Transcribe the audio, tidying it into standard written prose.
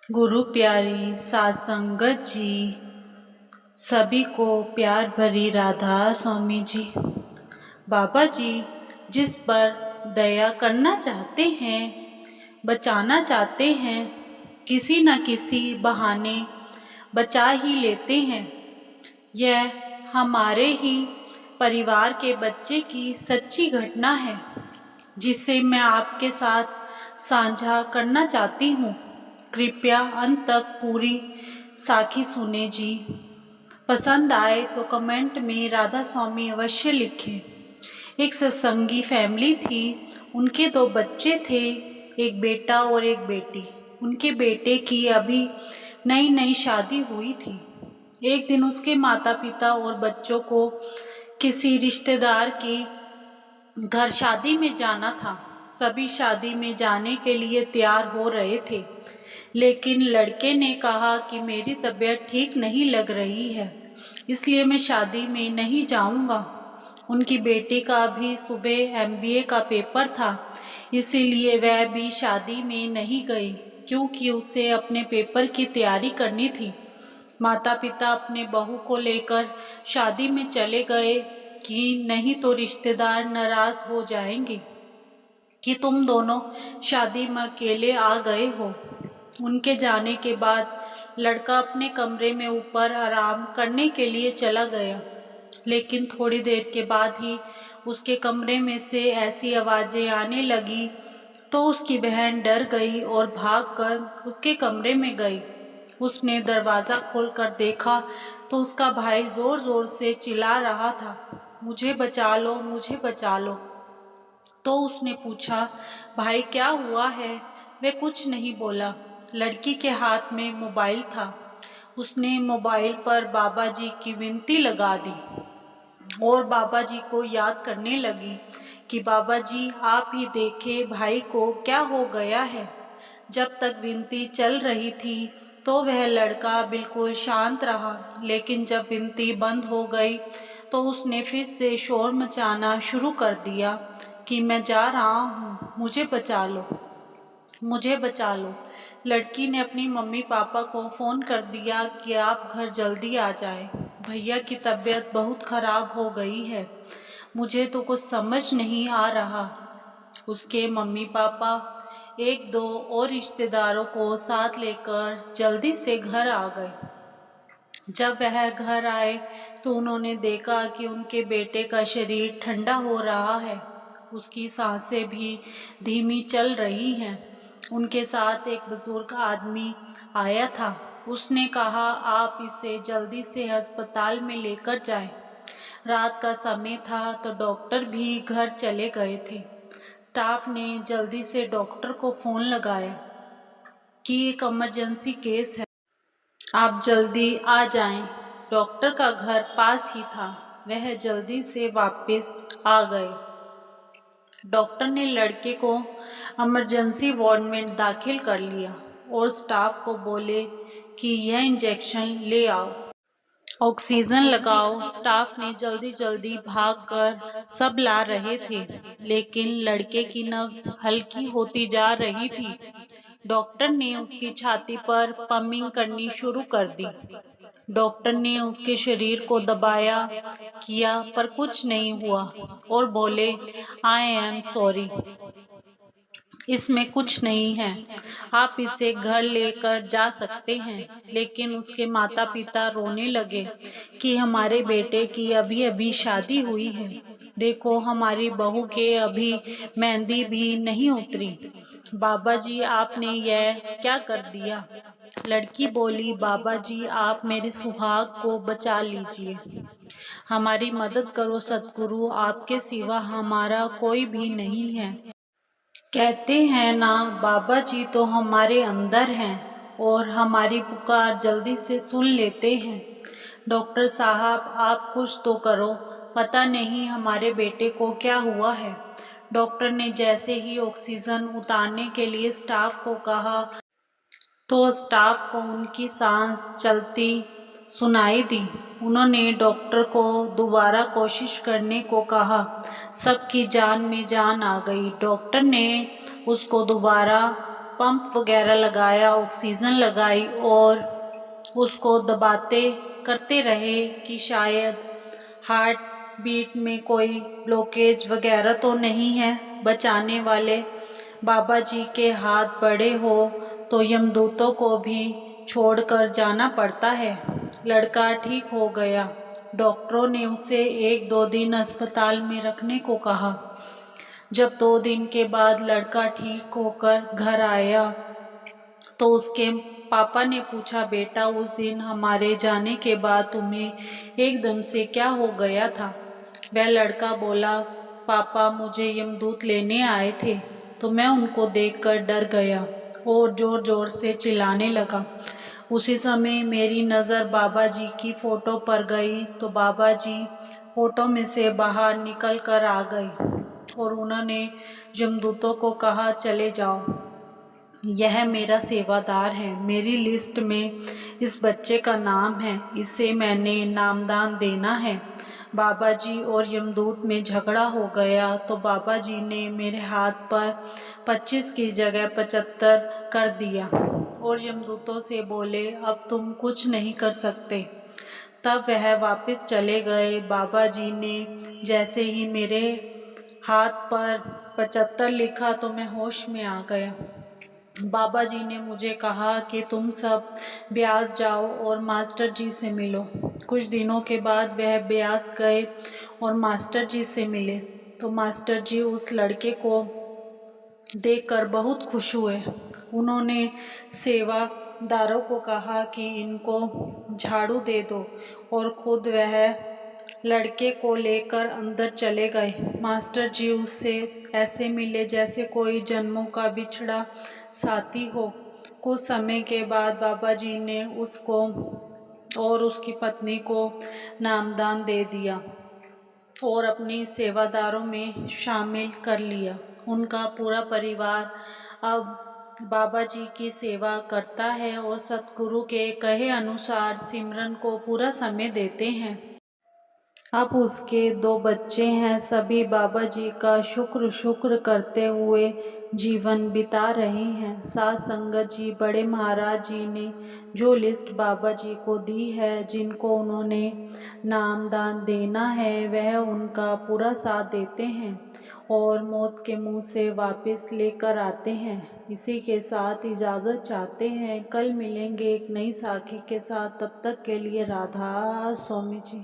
गुरु प्यारी सासंगत जी, सभी को प्यार भरी राधा स्वामी जी। बाबा जी जिस पर दया करना चाहते हैं, बचाना चाहते हैं, किसी न किसी बहाने बचा ही लेते हैं। यह हमारे ही परिवार के बच्चे की सच्ची घटना है, जिसे मैं आपके साथ साझा करना चाहती हूँ। कृपया अंत तक पूरी साखी सुने जी। पसंद आए तो कमेंट में राधा स्वामी अवश्य लिखें। एक सत्संगी फैमिली थी। उनके 2 बच्चे थे, एक बेटा और एक बेटी। उनके बेटे की अभी नई नई शादी हुई थी। एक दिन उसके माता पिता और बच्चों को किसी रिश्तेदार के घर शादी में जाना था। सभी शादी में जाने के लिए तैयार हो रहे थे, लेकिन लड़के ने कहा कि मेरी तबीयत ठीक नहीं लग रही है, इसलिए मैं शादी में नहीं जाऊंगा। उनकी बेटी का भी सुबह एमबीए का पेपर था, इसीलिए वह भी शादी में नहीं गई, क्योंकि उसे अपने पेपर की तैयारी करनी थी। माता पिता अपने बहू को लेकर शादी में चले गए कि नहीं तो रिश्तेदार नाराज हो जाएंगे कि तुम दोनों शादी में अकेले आ गए हो। उनके जाने के बाद लड़का अपने कमरे में ऊपर आराम करने के लिए चला गया, लेकिन थोड़ी देर के बाद ही उसके कमरे में से ऐसी आवाजें आने लगी तो उसकी बहन डर गई और भागकर उसके कमरे में गई। उसने दरवाजा खोलकर देखा तो उसका भाई जोर जोर से चिल्ला रहा था, मुझे बचा लो, मुझे बचा लो। तो उसने पूछा, भाई क्या हुआ है? वह कुछ नहीं बोला। लड़की के हाथ में मोबाइल था। उसने मोबाइल पर बाबा जी की विनती लगा दी और बाबा जी को याद करने लगी कि बाबा जी आप ही देखे भाई को क्या हो गया है। जब तक विनती चल रही थी तो वह लड़का बिल्कुल शांत रहा, लेकिन जब विनती बंद हो गई तो उसने फिर से शोर मचाना शुरू कर दिया कि मैं जा रहा हूँ, मुझे बचा लो, मुझे बचा लो। लड़की ने अपनी मम्मी पापा को फोन कर दिया कि आप घर जल्दी आ जाएं। भैया की तबीयत बहुत खराब हो गई है, मुझे तो कुछ समझ नहीं आ रहा। उसके मम्मी पापा एक दो और रिश्तेदारों को साथ लेकर जल्दी से घर आ गए। जब वह घर आए तो उन्होंने देखा कि उनके बेटे का शरीर ठंडा हो रहा है, उसकी सांसें भी धीमी चल रही हैं। उनके साथ एक बुजुर्ग आदमी आया था। उसने कहा, आप इसे जल्दी से अस्पताल में लेकर जाएं। रात का समय था तो डॉक्टर भी घर चले गए थे। स्टाफ ने जल्दी से डॉक्टर को फोन लगाया कि एक इमरजेंसी केस है, आप जल्दी आ जाएं। डॉक्टर का घर पास ही था। वह जल्दी से वापस आ गए। डॉक्टर ने लड़के को इमरजेंसी वार्ड में दाखिल कर लिया और स्टाफ को बोले कि यह इंजेक्शन ले आओ, ऑक्सीजन लगाओ। स्टाफ ने जल्दी जल्दी भागकर सब ला रहे थे, लेकिन लड़के की नब्ज हल्की होती जा रही थी। डॉक्टर ने उसकी छाती पर पंपिंग करनी शुरू कर दी। डॉक्टर ने उसके शरीर को दबाया किया पर कुछ नहीं हुआ और बोले, आई एम सॉरी, इसमें कुछ नहीं है, आप इसे घर लेकर जा सकते हैं। लेकिन उसके माता पिता रोने लगे कि हमारे बेटे की अभी अभी शादी हुई है, देखो हमारी बहू के अभी मेहंदी भी नहीं उतरी। बाबा जी आपने यह क्या कर दिया? लड़की बोली, बाबा जी आप मेरे सुहाग को बचा लीजिए, हमारी मदद करो सतगुरु, आपके सिवा हमारा कोई भी नहीं है। कहते हैं ना, बाबा जी तो हमारे अंदर हैं और हमारी पुकार जल्दी से सुन लेते हैं। डॉक्टर साहब आप कुछ तो करो, पता नहीं हमारे बेटे को क्या हुआ है। डॉक्टर ने जैसे ही ऑक्सीजन उतारने के लिए स्टाफ को कहा तो स्टाफ को उनकी सांस चलती सुनाई दी। उन्होंने डॉक्टर को दोबारा कोशिश करने को कहा। सबकी जान में जान आ गई। डॉक्टर ने उसको दोबारा पंप वगैरह लगाया, ऑक्सीजन लगाई और उसको दबाते करते रहे कि शायद हार्ट बीट में कोई ब्लॉकेज वगैरह तो नहीं है। बचाने वाले बाबा जी के हाथ बड़े हो तो यमदूतों को भी छोड़कर जाना पड़ता है। लड़का ठीक हो गया। डॉक्टरों ने उसे 1-2 दिन अस्पताल में रखने को कहा। जब 2 दिन के बाद लड़का ठीक होकर घर आया तो उसके पापा ने पूछा, बेटा उस दिन हमारे जाने के बाद तुम्हें एकदम से क्या हो गया था? वह लड़का बोला, पापा मुझे यमदूत लेने आए थे तो मैं उनको देखकर डर गया और जोर जोर से चिल्लाने लगा। उसी समय मेरी नज़र बाबा जी की फोटो पर गई तो बाबा जी फोटो में से बाहर निकल कर आ गए और उन्होंने यमदूतों को कहा, चले जाओ, यह मेरा सेवादार है, मेरी लिस्ट में इस बच्चे का नाम है, इसे मैंने नामदान देना है। बाबा जी और यमदूत में झगड़ा हो गया तो बाबा जी ने मेरे हाथ पर 25 की जगह 75 कर दिया और यमदूतों से बोले, अब तुम कुछ नहीं कर सकते। तब वह वापस चले गए। बाबा जी ने जैसे ही मेरे हाथ पर 75 लिखा तो मैं होश में आ गया। बाबा जी ने मुझे कहा कि तुम सब ब्यास जाओ और मास्टर जी से मिलो। कुछ दिनों के बाद वह ब्यास गए और मास्टर जी से मिले तो मास्टर जी उस लड़के को देखकर बहुत खुश हुए। उन्होंने सेवादारों को कहा कि इनको झाड़ू दे दो और खुद वह लड़के को लेकर अंदर चले गए। मास्टर जी उससे ऐसे मिले जैसे कोई जन्मों का बिछड़ा साथी हो। कुछ समय के बाद बाबा जी ने उसको और उसकी पत्नी को नामदान दे दिया और अपनी सेवादारों में शामिल कर लिया। उनका पूरा परिवार अब बाबा जी की सेवा करता है और सतगुरु के कहे अनुसार सिमरन को पूरा समय देते हैं। अब उसके 2 बच्चे हैं। सभी बाबा जी का शुक्र शुक्र करते हुए जीवन बिता रहे हैं। सात संगत जी बड़े महाराज जी ने जो लिस्ट बाबा जी को दी है, जिनको उन्होंने नामदान देना है, वह उनका पूरा साथ देते हैं और मौत के मुंह से वापस लेकर आते हैं। इसी के साथ इजाज़त चाहते हैं। कल मिलेंगे एक नई साखी के साथ। तब तक के लिए राधा स्वामी जी।